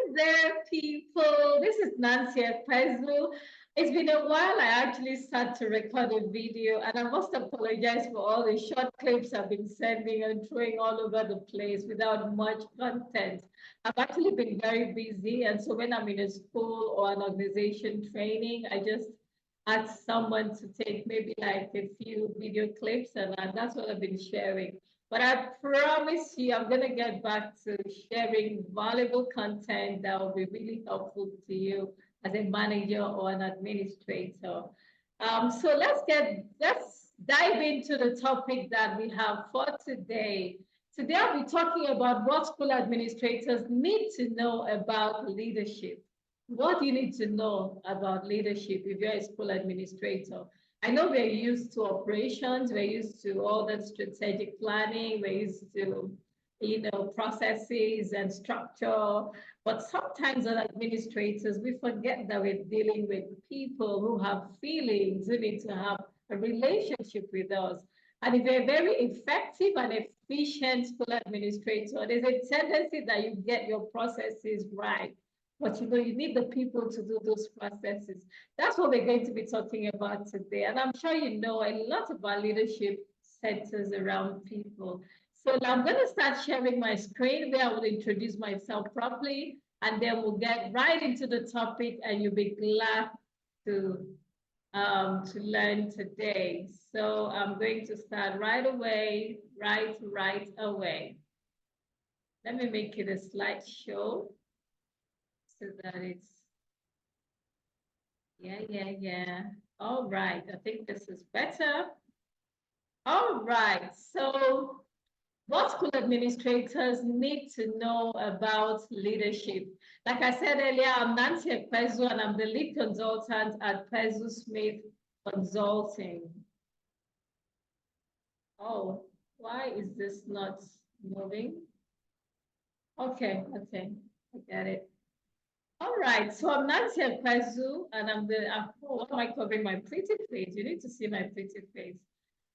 there, people. This is Nancy Ekpezu. It's been a while. I actually started to record a video, and I must apologize for all the short clips I've been sending and throwing all over the place without much content. I've actually been very busy, and so when I'm in a school or an organization training, I just ask someone to take maybe like a few video clips, and that's what I've been sharing. But I promise you, I'm going to get back to sharing valuable content that will be really helpful to you as a manager or an administrator. So let's dive into the topic that we have for today. Today, I'll be talking about what school administrators need to know about leadership. What do you need to know about leadership if you're a school administrator? I know we're used to operations, we're used to all that strategic planning, we're used to, processes and structure, but sometimes as administrators, we forget that we're dealing with people who have feelings, who need to have a relationship with us. And if you're a very effective and efficient school administrator, there's a tendency that you get your processes right. But you need the people to do those processes. That's what we're going to be talking about today. And I'm sure you know a lot about leadership centers around people. So now I'm going to start sharing my screen where I will introduce myself properly, and then we'll get right into the topic, and you'll be glad to learn today. So I'm going to start right away, right away. Let me make it a slideshow so that it's, yeah. All right, I think this is better. All right, so what school administrators need to know about leadership. Like I said earlier, I'm Nancy Ekpezu, and I'm the lead consultant at Pezu Smith Consulting. Oh, why is this not moving? Okay, I get it. All right, so I'm Nancy Ekpezu, and why am I covering my pretty face? You need to see my pretty face.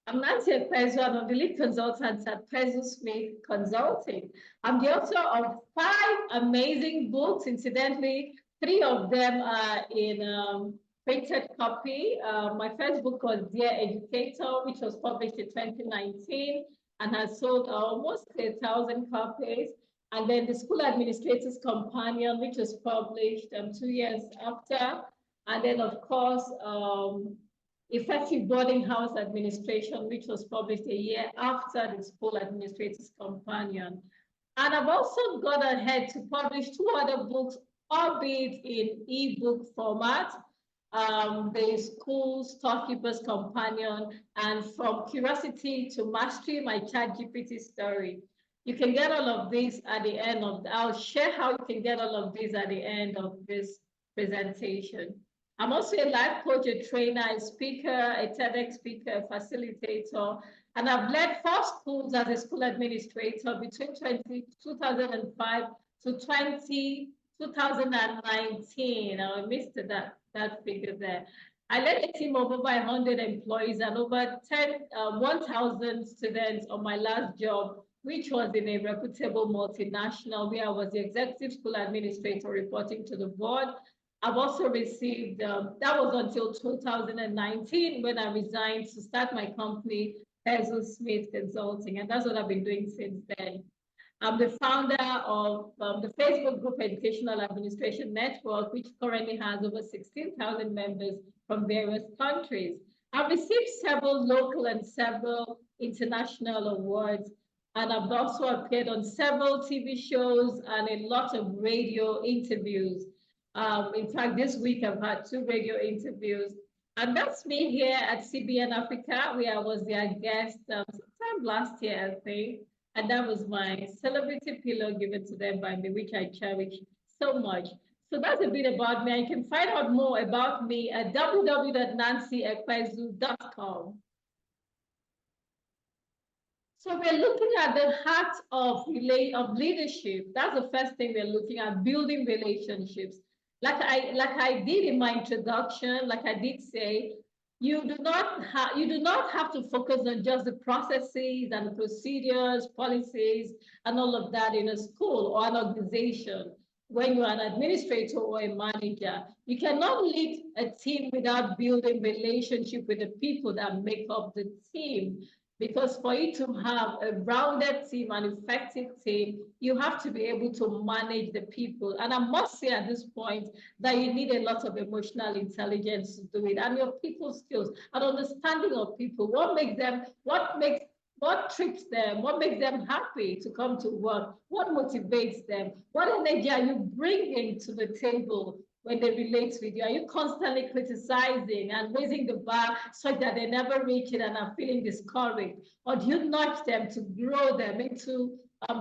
I'm Nancy Ekpezu, and I'm the lead consultant at Pezu Smith Consulting. I'm the author of 5 amazing books. Incidentally, 3 of them are in printed copy. My first book was Dear Educator, which was published in 2019 and has sold almost 1,000 copies. And then The School Administrator's Companion, which was published 2 years after. And then, of course, Effective Boarding House Administration, which was published a year after The School Administrator's Companion. And I've also gone ahead to publish 2 other books, albeit in ebook format. The School Storekeeper's Companion and From Curiosity to Mastery, my ChatGPT story. You can get all of these at the end of, I'll share how you can get all of these at the end of this presentation. I'm also a life coach, a trainer, a speaker, a TEDx speaker, a facilitator, and I've led 4 schools as a school administrator between 2005 to 2019. I missed that figure there. I led a team of over 100 employees and over 1,000 students on my last job, which was in a reputable multinational where I was the executive school administrator reporting to the board. I've also received, that was until 2019 when I resigned to start my company, Pezu Smith Consulting, and that's what I've been doing since then. I'm the founder of the Facebook group Educational Administration Network, which currently has over 16,000 members from various countries. I've received several local and several international awards, and I've also appeared on several TV shows and a lot of radio interviews. In fact, this week I've had 2 radio interviews. And that's me here at CBN Africa, where I was their guest sometime last year, I think. And that was my celebrity pillow given to them by me, which I cherish so much. So that's a bit about me. You can find out more about me at www.nancyekpezu.com. So we're looking at the heart of leadership. That's the first thing we're looking at, building relationships. Like I did in my introduction, like I did say, you do not have to focus on just the processes and the procedures, policies, and all of that in a school or an organization. when you're an administrator or a manager. You cannot lead a team without building relationship with the people that make up the team. Because for you to have a rounded team, an effective team, you have to be able to manage the people. And I must say at this point that you need a lot of emotional intelligence to do it, and your people skills, and understanding of people, what trips them, what makes them happy to come to work, what motivates them, what energy are you bringing to the table when they relate with you? Are you constantly criticizing and raising the bar such that they never reach it and are feeling discouraged? Or do you nudge them to grow them into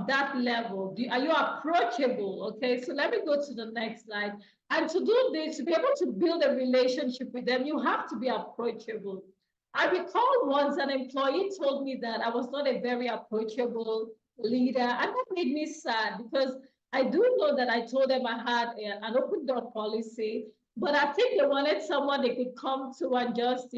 that level? Are you approachable? Okay, so let me go to the next slide. And to do this, to be able to build a relationship with them, you have to be approachable. I recall once an employee told me that I was not a very approachable leader, and that made me sad because I do know that I told them I had an open door policy, but I think they wanted someone they could come to and just,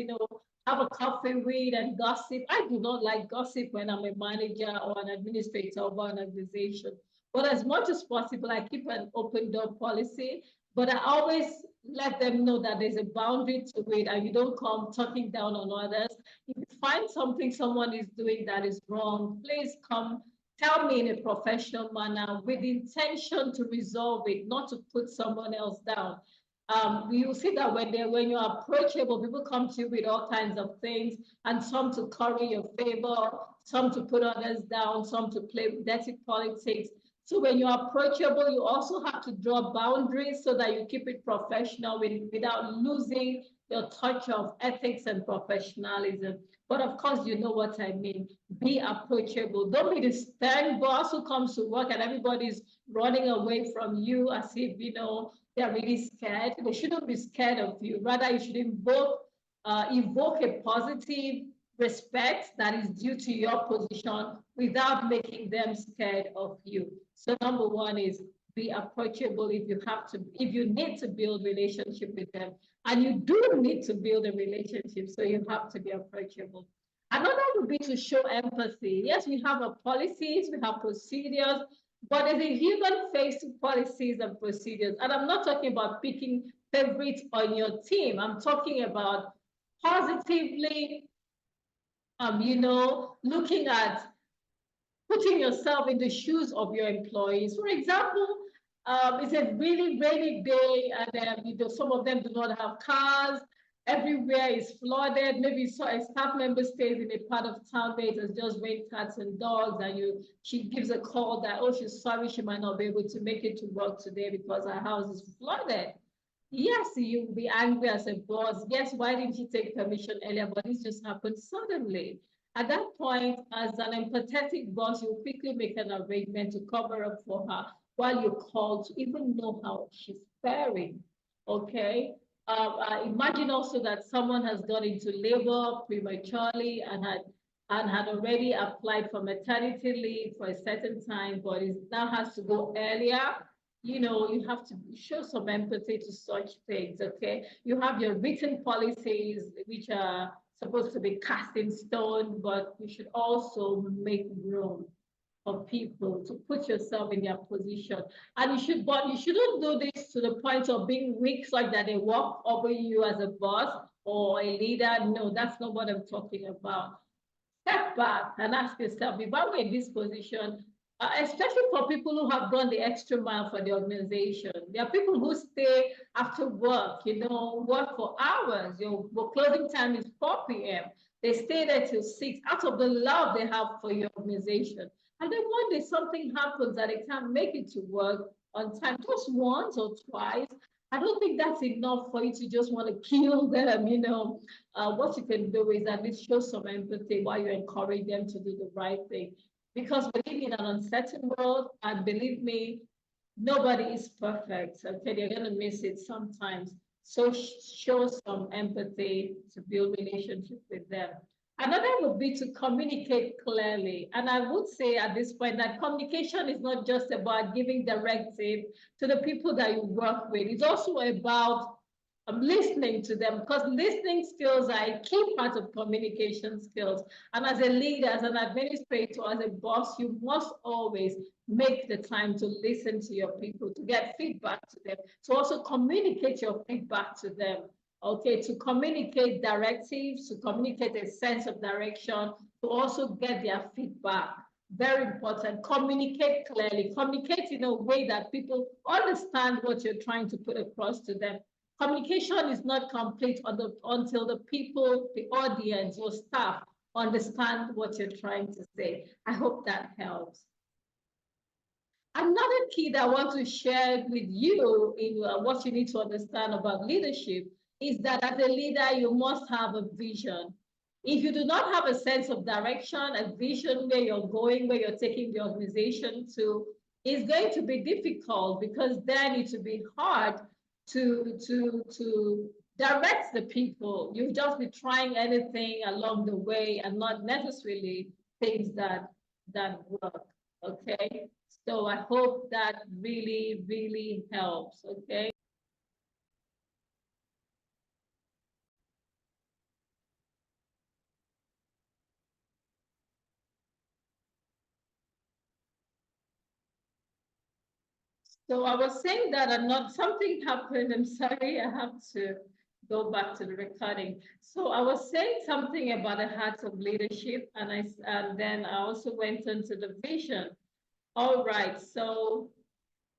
have a coffee with and gossip. I do not like gossip when I'm a manager or an administrator of an organization. But as much as possible, I keep an open door policy, but I always let them know that there's a boundary to it and you don't come talking down on others. If you find something someone is doing that is wrong, please come tell me in a professional manner with the intention to resolve it, not to put someone else down. You see that when you're approachable, people come to you with all kinds of things, and some to curry your favor, some to put others down, some to play dirty politics. So when you're approachable, you also have to draw boundaries so that you keep it professional without losing your touch of ethics and professionalism. But of course, you know what I mean. Be approachable. Don't be the stern boss who comes to work and everybody's running away from you as if, they're really scared. They shouldn't be scared of you. Rather, you should evoke a positive respect that is due to your position without making them scared of you. So number one is be approachable if you need to build relationship with them. And you do need to build a relationship, so you have to be approachable. Another would be to show empathy. Yes, we have our policies, we have procedures, but there's a human face to policies and procedures. And I'm not talking about picking favorites on your team. I'm talking about positively, looking at putting yourself in the shoes of your employees. For example, it's a really rainy day and some of them do not have cars. Everywhere is flooded. Maybe a staff member stays in a part of town where it has just rained cats and dogs, and she gives a call that, oh, she's sorry she might not be able to make it to work today because her house is flooded. Yes, you'll be angry as a boss. Yes, why didn't you take permission earlier? But this just happened suddenly. At that point, as an empathetic boss, you quickly make an arrangement to cover up for her while you call to even know how she's faring. Okay? Imagine also that someone has gone into labor prematurely and had already applied for maternity leave for a certain time, but it now has to go earlier. You have to show some empathy to such things, okay? You have your written policies, which are supposed to be cast in stone, but you should also make room for people to put yourself in their position. And but you shouldn't do this to the point of being weak such that they walk over you as a boss or a leader. No, that's not what I'm talking about. Step back and ask yourself, if I were in this position, especially for people who have gone the extra mile for the organization. There are people who stay after work, work for hours. Your closing time is 4 p.m. They stay there till 6 out of the love they have for your organization. And then one day something happens that they can't make it to work on time, just once or twice. I don't think that's enough for you to just want to kill them, what you can do is at least show some empathy while you encourage them to do the right thing. Because we live in an uncertain world, and believe me, nobody is perfect. Okay, they're going to miss it sometimes. So show some empathy to build relationship with them. Another would be to communicate clearly. And I would say at this point that communication is not just about giving directive to the people that you work with. It's also about listening to them, because listening skills are a key part of communication skills. And as a leader, as an administrator, as a boss, you must always make the time to listen to your people, to get feedback to them, to also communicate your feedback to them. Okay, to communicate directives, to communicate a sense of direction, to also get their feedback. Very important. Communicate clearly. Communicate in a way that people understand what you're trying to put across to them. Communication is not complete until the people, the audience, your staff understand what you're trying to say. I hope that helps. Another key that I want to share with you in what you need to understand about leadership is that as a leader, you must have a vision. If you do not have a sense of direction, a vision where you're going, where you're taking the organization to, it's going to be difficult because then it will be hard to direct the people. You'll just be trying anything along the way and not necessarily things that work. Okay. So I hope that really, really helps, okay? So I was saying that something happened. I'm sorry, I have to go back to the recording. So I was saying something about the heart of leadership, and then I also went into the vision. All right, so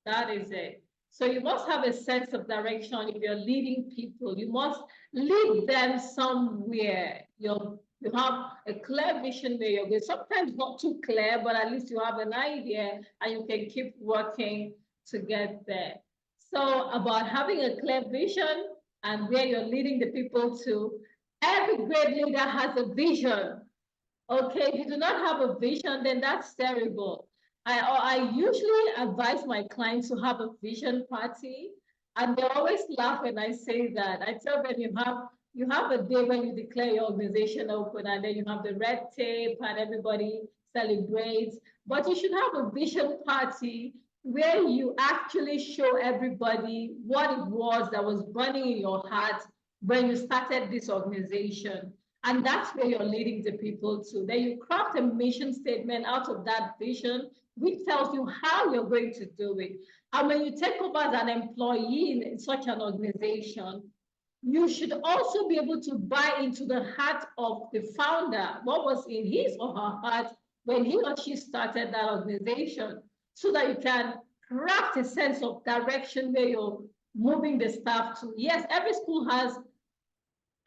that is it. So you must have a sense of direction if you're leading people. You must lead them somewhere. You have a clear vision where you're going. Sometimes not too clear, but at least you have an idea and you can keep working to get there. So about having a clear vision and where you're leading the people to, every great leader has a vision. Okay, if you do not have a vision, then that's terrible. I usually advise my clients to have a vision party, and they always laugh when I say that. I tell them you have a day when you declare your organization open, and then you have the red tape, and everybody celebrates. But you should have a vision party where you actually show everybody what it was that was burning in your heart when you started this organization. And that's where you're leading the people to. Then you craft a mission statement out of that vision, which tells you how you're going to do it. And when you take over as an employee in such an organization, you should also be able to buy into the heart of the founder, what was in his or her heart when he or she started that organization, so that you can craft a sense of direction where you're moving the staff to. Yes, every school has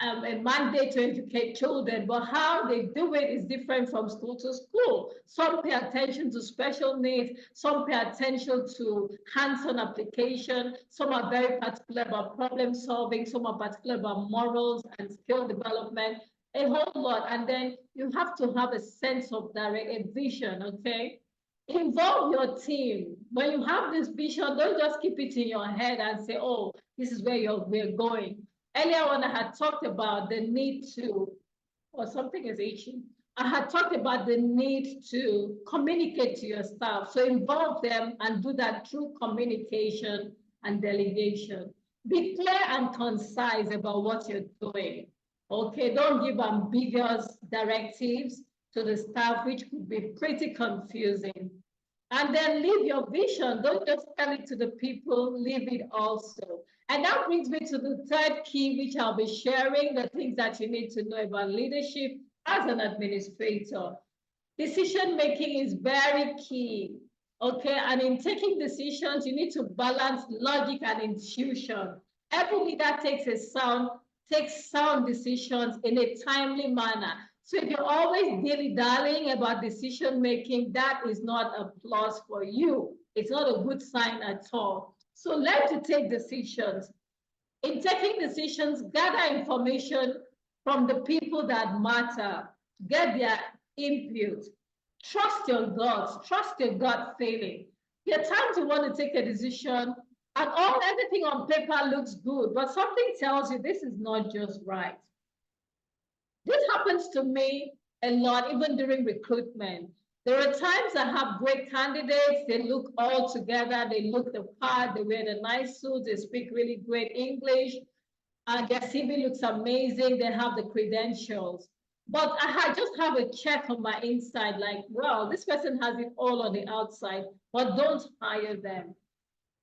a mandate to educate children, but how they do it is different from school to school. Some pay attention to special needs, some pay attention to hands-on application, some are very particular about problem solving, some are particular about morals and skill development, a whole lot. And then you have to have a sense of a vision, okay? Involve your team. When you have this vision, don't just keep it in your head and say, oh, this is where we're going. Earlier on, I had talked about the need to, or something is itching. I had talked about the need to communicate to your staff. So involve them and do that through communication and delegation. Be clear and concise about what you're doing. Okay, don't give ambiguous directives to the staff, which could be pretty confusing. And then leave your vision. Don't just tell it to the people, leave it also. And that brings me to the third key, which I'll be sharing, the things that you need to know about leadership as an administrator. Decision making is very key. Okay, and in taking decisions, you need to balance logic and intuition. Every leader takes sound decisions in a timely manner. So if you're always dilly-dallying about decision making, that is not a plus for you. It's not a good sign at all. So learn to take decisions. In taking decisions, gather information from the people that matter. Get their input. Trust your gut. Trust your gut feeling. There are times you want to take a decision and everything on paper looks good, but something tells you this is not just right. This happens to me a lot, even during recruitment. There are times I have great candidates, they look all together, they look the part, they wear the nice suits, they speak really great English, their CV looks amazing, they have the credentials. But I just have a check on my inside, like, well, this person has it all on the outside, but don't hire them.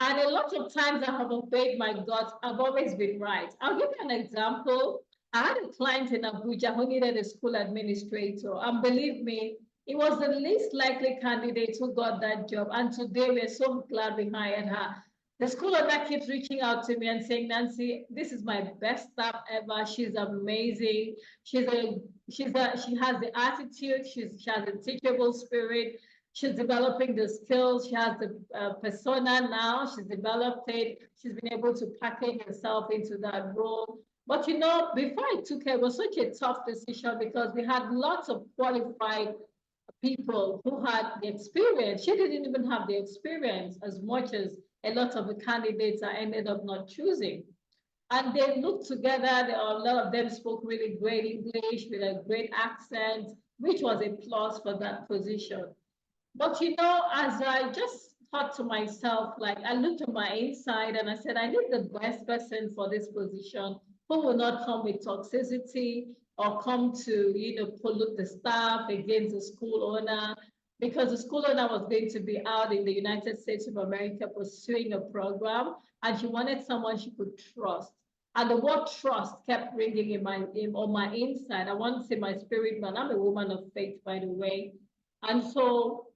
And a lot of times I have obeyed my gut. I've always been right. I'll give you an example. I had a client in Abuja who needed a school administrator. And believe me, it was the least likely candidate who got that job. And today we're so glad we hired her. The school owner keeps reaching out to me and saying, Nancy, this is my best staff ever. She's amazing. She has the attitude. She has a teachable spirit. She's developing the skills. She has the persona now. She's developed it. She's been able to package herself into that role. But you know, before I took her, it was such a tough decision because we had lots of qualified people who had the experience. She didn't even have the experience as much as a lot of the candidates I ended up not choosing. And they looked together. A lot of them spoke really great English with a great accent, which was a plus for that position. But you know, as I just thought to myself, like I looked at my inside and I said, I need the best person for this position who will not come with toxicity or come to, pollute the staff against the school owner. Because the school owner was going to be out in the United States of America pursuing a program, and she wanted someone she could trust. And the word trust kept ringing on my inside. I want to say my spirit man. I'm a woman of faith, by the way. And so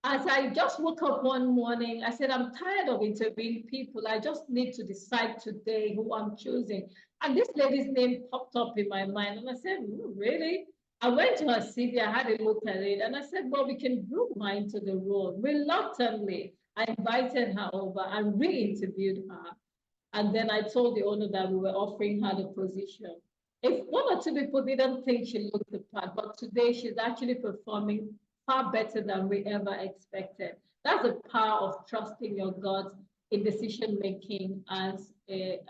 as I just woke up one morning, I said, I'm tired of interviewing people. I just need to decide today who I'm choosing. And this lady's name popped up in my mind. And I said, really? I went to her CV, I had a look at it, and I said, well, we can group her into the role. Reluctantly, I invited her over and re-interviewed her. And then I told the owner that we were offering her the position. If one or two people didn't think she looked the part, but today she's actually performing far better than we ever expected. That's the power of trusting your gut in decision making as a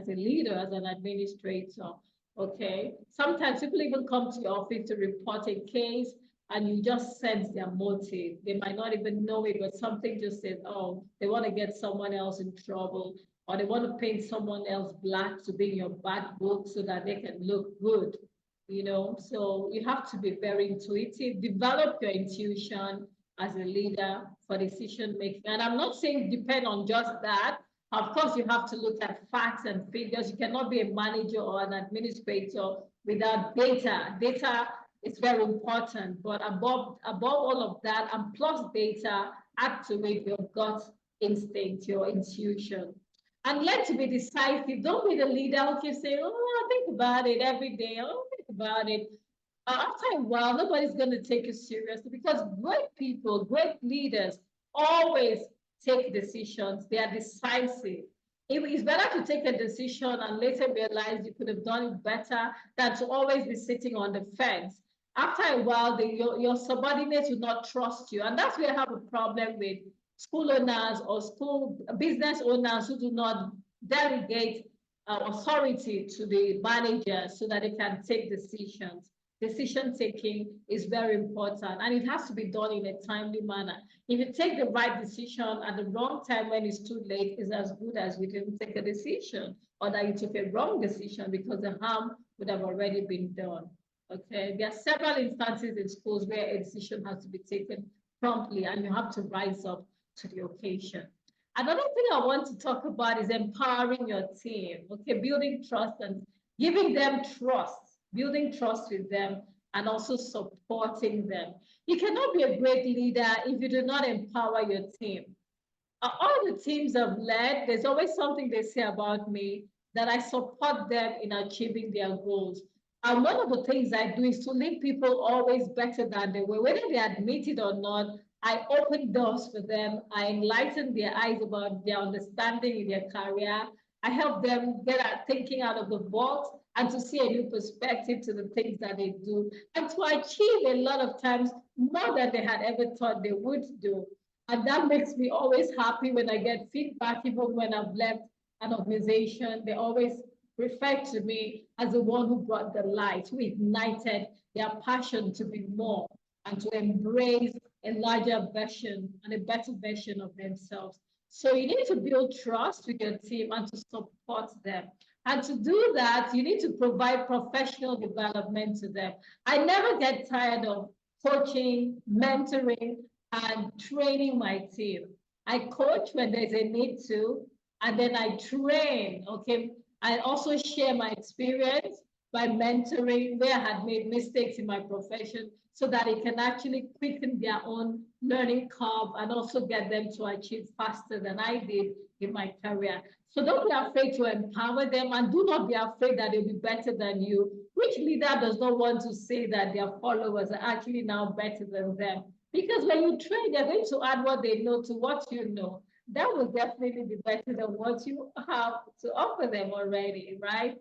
leader, as an administrator. Okay. Sometimes people even come to your office to report a case and you just sense their motive. They might not even know it, but something just says, oh, they want to get someone else in trouble, or they want to paint someone else black to be in your bad book so that they can look good. So you have to be very intuitive, develop your intuition as a leader for decision making. And I'm not saying depend on just that. Of course, you have to look at facts and figures. You cannot be a manager or an administrator without data. Data is very important, but above all of that, and plus data, activate your gut instinct, your intuition. And learn to be decisive. Don't be the leader who keeps saying, oh, I'll think about it every day. I'll think about it. After a while, nobody's going to take you seriously because great people, great leaders always take decisions. They are decisive. It's better to take a decision and later realize you could have done it better than to always be sitting on the fence. After a while, your subordinates will not trust you. And that's where I have a problem with school owners or school business owners who do not delegate authority to the managers so that they can take decisions. Decision taking is very important and it has to be done in a timely manner. If you take the right decision at the wrong time when it's too late, it's as good as you didn't take a decision or that you took a wrong decision because the harm would have already been done. Okay, there are several instances in schools where a decision has to be taken promptly and you have to rise up to the occasion. Another thing I want to talk about is empowering your team. Okay, building trust and giving them trust, building trust with them, and also supporting them. You cannot be a great leader if you do not empower your team. All the teams I've led, there's always something they say about me that I support them in achieving their goals. And one of the things I do is to leave people always better than they were, whether they admit it or not. I open doors for them. I enlighten their eyes about their understanding in their career. I help them get out thinking out of the box and to see a new perspective to the things that they do and to achieve a lot of times more than they had ever thought they would do. And that makes me always happy when I get feedback, even when I've left an organization. They always refer to me as the one who brought the light, who ignited their passion to be more and to embrace a larger version and a better version of themselves. So you need to build trust with your team and to support them. And to do that, you need to provide professional development to them. I never get tired of coaching, mentoring, and training my team. I coach when there's a need to, and then I train, okay? I also share my experience by mentoring where I had made mistakes in my profession so that it can actually quicken their own learning curve and also get them to achieve faster than I did in my career. So don't be afraid to empower them, and do not be afraid that they'll be better than you. Which leader does not want to say that their followers are actually now better than them? Because when you train, they're going to add what they know to what you know. That will definitely be better than what you have to offer them already, right?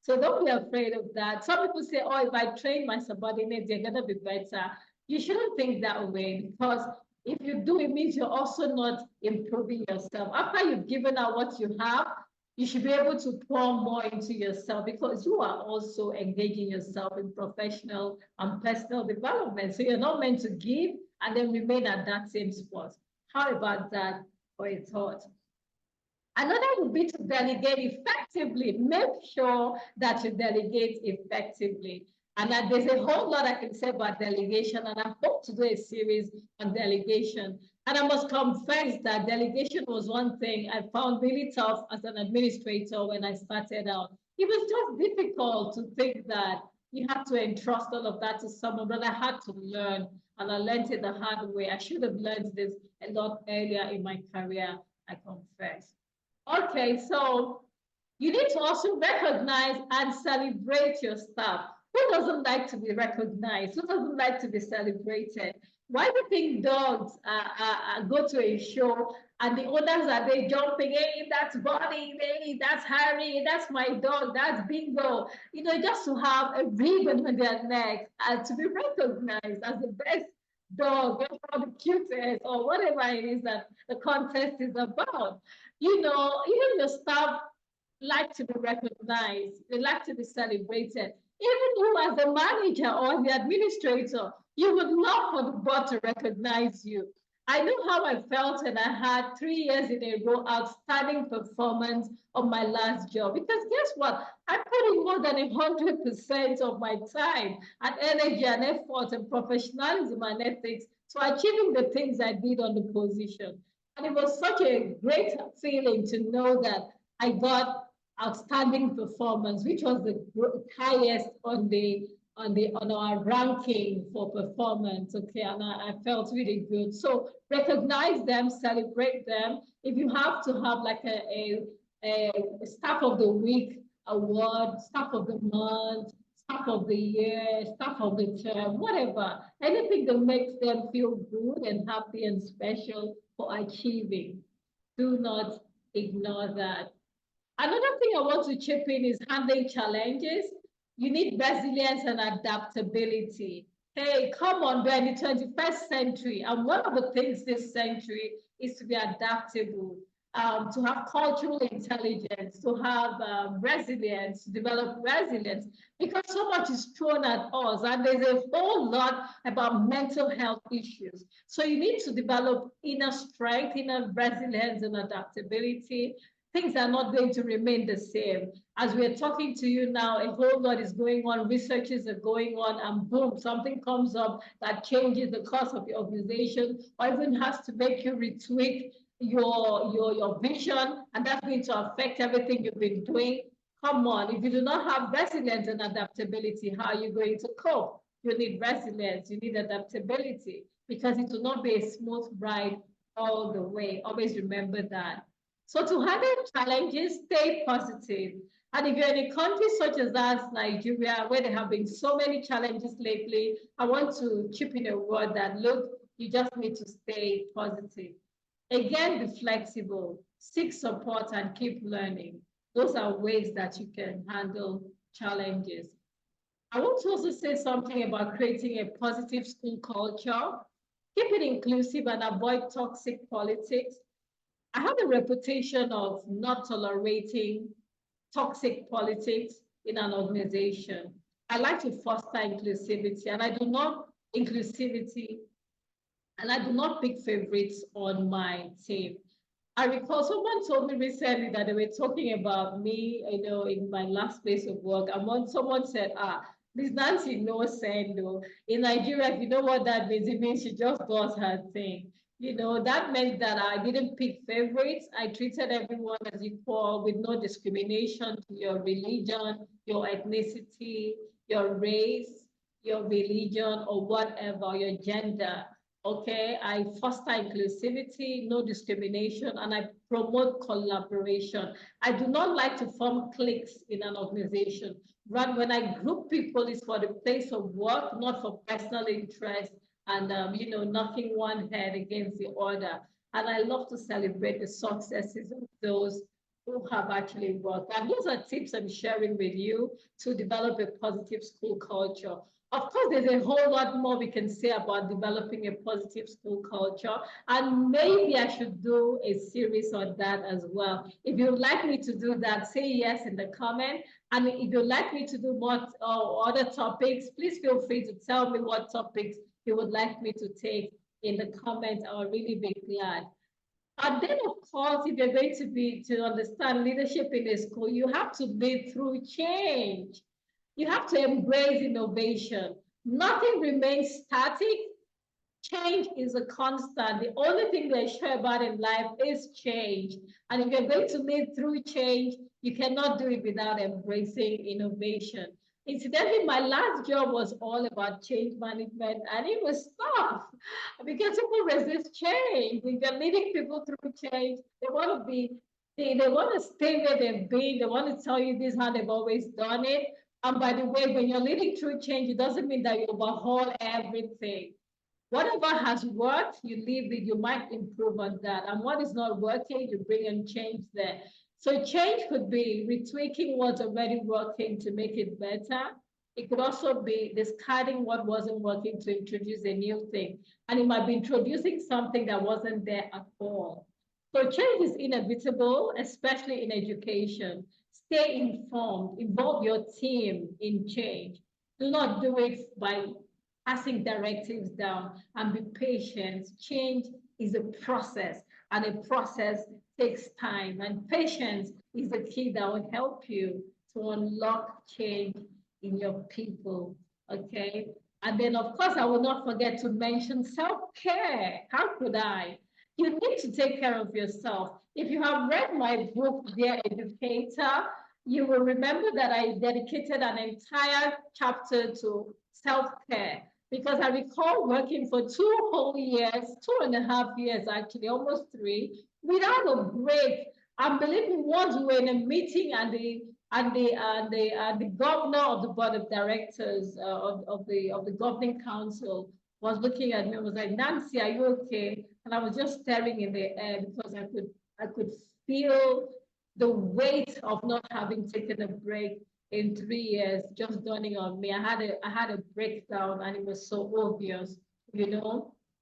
So don't be afraid of that. Some people say, oh, if I train my subordinates, they're going to be better. You shouldn't think that way, because if you do, it means you're also not improving yourself. After you've given out what you have, you should be able to pour more into yourself, because you are also engaging yourself in professional and personal development. So you're not meant to give and then remain at that same spot. How about that for a thought? Another would be to delegate effectively. Make sure that you delegate effectively. And that there's a whole lot I can say about delegation, and I hope to do a series on delegation. And I must confess that delegation was one thing I found really tough as an administrator when I started out. It was just difficult to think that you have to entrust all of that to someone, but I had to learn, and I learned it the hard way. I should have learned this a lot earlier in my career, I confess. Okay, so you need to also recognize and celebrate your staff. Who doesn't like to be recognized? Who doesn't like to be celebrated? Why do you think dogs go to a show and the owners are there jumping? Hey, that's Bonnie. Hey, that's Harry. That's my dog. That's Bingo. You know, just to have a ribbon on their neck and to be recognized as the best dog, or the cutest, or whatever it is that the contest is about. You know, even your staff like to be recognized, they like to be celebrated. Even you as the manager or the administrator, you would love for the board to recognize you. I know how I felt, and I had 3 years in a row outstanding performance on my last job. Because guess what? I put in more than 100% of my time and energy and effort and professionalism and ethics to achieving the things I did on the position. And it was such a great feeling to know that I got outstanding performance, which was the highest on our ranking for performance. Okay, and I felt really good. So recognize them, celebrate them. If you have to have like a staff of the week award, staff of the month, staff of the year, staff of the term, whatever, anything that makes them feel good and happy and special for achieving. Do not ignore that. Another thing I want to chip in is handling challenges. You need resilience and adaptability. Hey, come on, we're in the 21st century. And one of the things this century is to be adaptable, to have cultural intelligence, to have resilience, to develop resilience, because so much is thrown at us. And there's a whole lot about mental health issues. So you need to develop inner strength, inner resilience, and adaptability. Things are not going to remain the same. As we're talking to you now, a whole lot is going on, researches are going on, and boom, something comes up that changes the course of your organization, or even has to make you retweak your vision, and that's going to affect everything you've been doing. Come on, if you do not have resilience and adaptability, how are you going to cope? You need resilience, you need adaptability, because it will not be a smooth ride all the way. Always remember that. So to handle challenges, stay positive. And if you're in a country such as us, Nigeria, where there have been so many challenges lately, I want to chip in a word that, look, you just need to stay positive. Again, be flexible, seek support, and keep learning. Those are ways that you can handle challenges. I want to also say something about creating a positive school culture. Keep it inclusive and avoid toxic politics. I have a reputation of not tolerating toxic politics in an organization. I like to foster inclusivity, and I do not pick favorites on my team. I recall someone told me recently that they were talking about me, in my last place of work. And when someone said, this Nancy knows Sendo. In Nigeria, if you know what that means, it means she just does her thing. That meant that I didn't pick favorites. I treated everyone as equal with no discrimination to your religion, your ethnicity, your race, your religion, or whatever, your gender. Okay, I foster inclusivity, no discrimination, and I promote collaboration. I do not like to form cliques in an organization. Rather, when I group people, it's for the place of work, not for personal interest and, knocking one head against the other. And I love to celebrate the successes of those who have actually worked. And those are tips I'm sharing with you to develop a positive school culture. Of course, there's a whole lot more we can say about developing a positive school culture, and maybe I should do a series on that as well. If you'd like me to do that, say yes in the comment. And if you'd like me to do more other topics, please feel free to tell me what topics you would like me to take in the comments. I'll really be glad. And then, of course, if you're going to understand leadership in a school, you have to lead through change. You have to embrace innovation. Nothing remains static. Change is a constant. The only thing we're sure about in life is change. And if you're going to live through change, you cannot do it without embracing innovation. Incidentally, my last job was all about change management, and it was tough because people resist change. If you're leading people through change, they want to they want to stay where they've been. They want to tell you this is how they've always done it. And by the way, when you're leading through change, it doesn't mean that you overhaul everything. Whatever has worked, you leave it, you might improve on that. And what is not working, you bring in change there. So change could be retweaking what's already working to make it better. It could also be discarding what wasn't working to introduce a new thing. And it might be introducing something that wasn't there at all. So change is inevitable, especially in education. Stay informed, involve your team in change. Do not do it by passing directives down, and be patient. Change is a process, and a process takes time. And patience is the key that will help you to unlock change in your people. Okay. And then, of course, I will not forget to mention self-care. How could I? You need to take care of yourself. If you have read my book, Dear Educator, you will remember that I dedicated an entire chapter to self-care, because I recall working for 2 whole years, 2.5 years actually, almost 3, without a break. And believe me, once we were in a meeting and the governor of the board of directors of the governing council was looking at me and was like, Nancy, are you okay? And I was just staring in the air because I could feel the weight of not having taken a break in 3 years just dawning on me. I had a breakdown, and it was so obvious,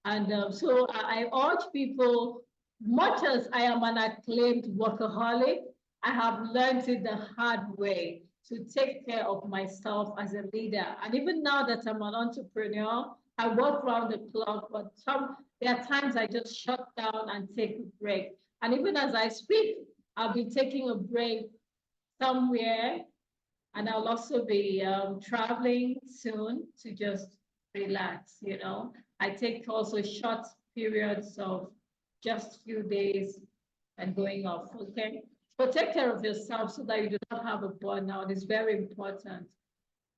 And so I urge people, much as I am an acclaimed workaholic, I have learned it the hard way to take care of myself as a leader. And even now that I'm an entrepreneur, I work around the clock, but there are times I just shut down and take a break. And even as I speak, I'll be taking a break somewhere, and I'll also be traveling soon to just relax, I take also short periods of just few days and going off, okay? But take care of yourself so that you do not have a burnout. It's very important.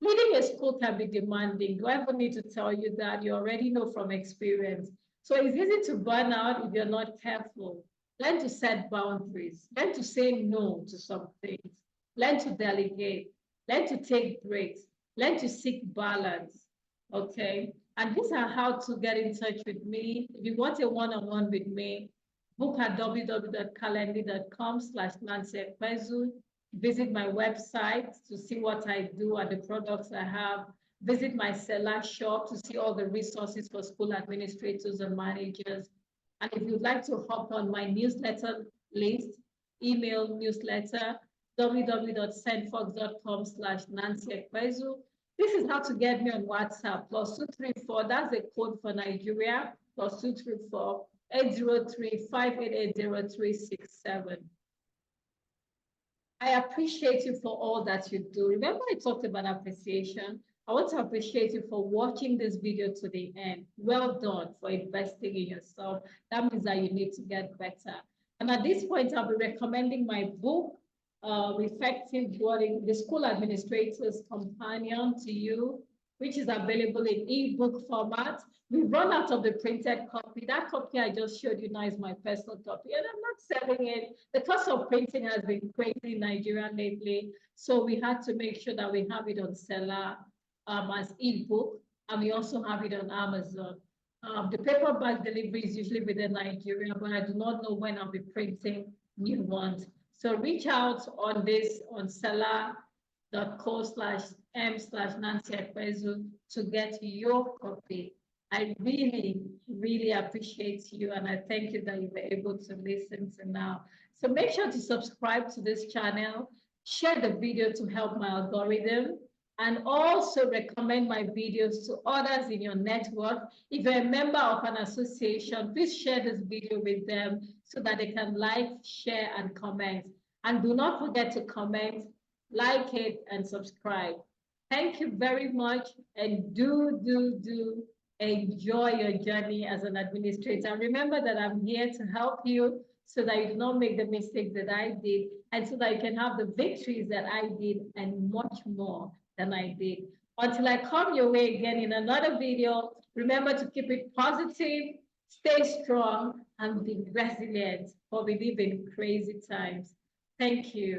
Leading a school can be demanding. Do I ever need to tell you that? You already know from experience. So it's easy to burn out if you're not careful. Learn to set boundaries. Learn to say no to some things. Learn to delegate. Learn to take breaks. Learn to seek balance. Okay? And these are how to get in touch with me. If you want a one-on-one with me, book at www.calendly.com/Nancy Ekpezu. Visit my website to see what I do and the products I have. Visit my seller shop to see all the resources for school administrators and managers. And if you'd like to hop on my newsletter list, email newsletter, www.sendfox.com/Nancy Ekpezu. This is how to get me on WhatsApp, +234, that's the code for Nigeria, +234 803-588-0367. I appreciate you for all that you do. Remember, I talked about appreciation. I want to appreciate you for watching this video to the end. Well done for investing in yourself. That means that you need to get better. And at this point, I'll be recommending my book, Effective Boarding, the School Administrator's Companion to you, which is available in ebook format. We've run out of the printed copy. That copy I just showed you now is my personal copy, and I'm not selling it. The cost of printing has been crazy in Nigeria lately, so we had to make sure that we have it on seller as ebook, and we also have it on Amazon. The paperback delivery is usually within Nigeria, but I do not know when I'll be printing new ones. So reach out on this on seller.co/m/Nancy Ekpezu to get your copy. I really, really appreciate you, and I thank you that you were able to listen to now. So make sure to subscribe to this channel, share the video to help my algorithm, and also recommend my videos to others in your network. If you're a member of an association, please share this video with them so that they can like, share, and comment. And do not forget to comment, like it, and subscribe. Thank you very much, and do enjoy your journey as an administrator. Remember that I'm here to help you so that you do not make the mistakes that I did, and so that you can have the victories that I did and much more than I did. Until I come your way again in another video, remember to keep it positive, stay strong, and be resilient, for we live in crazy times. Thank you.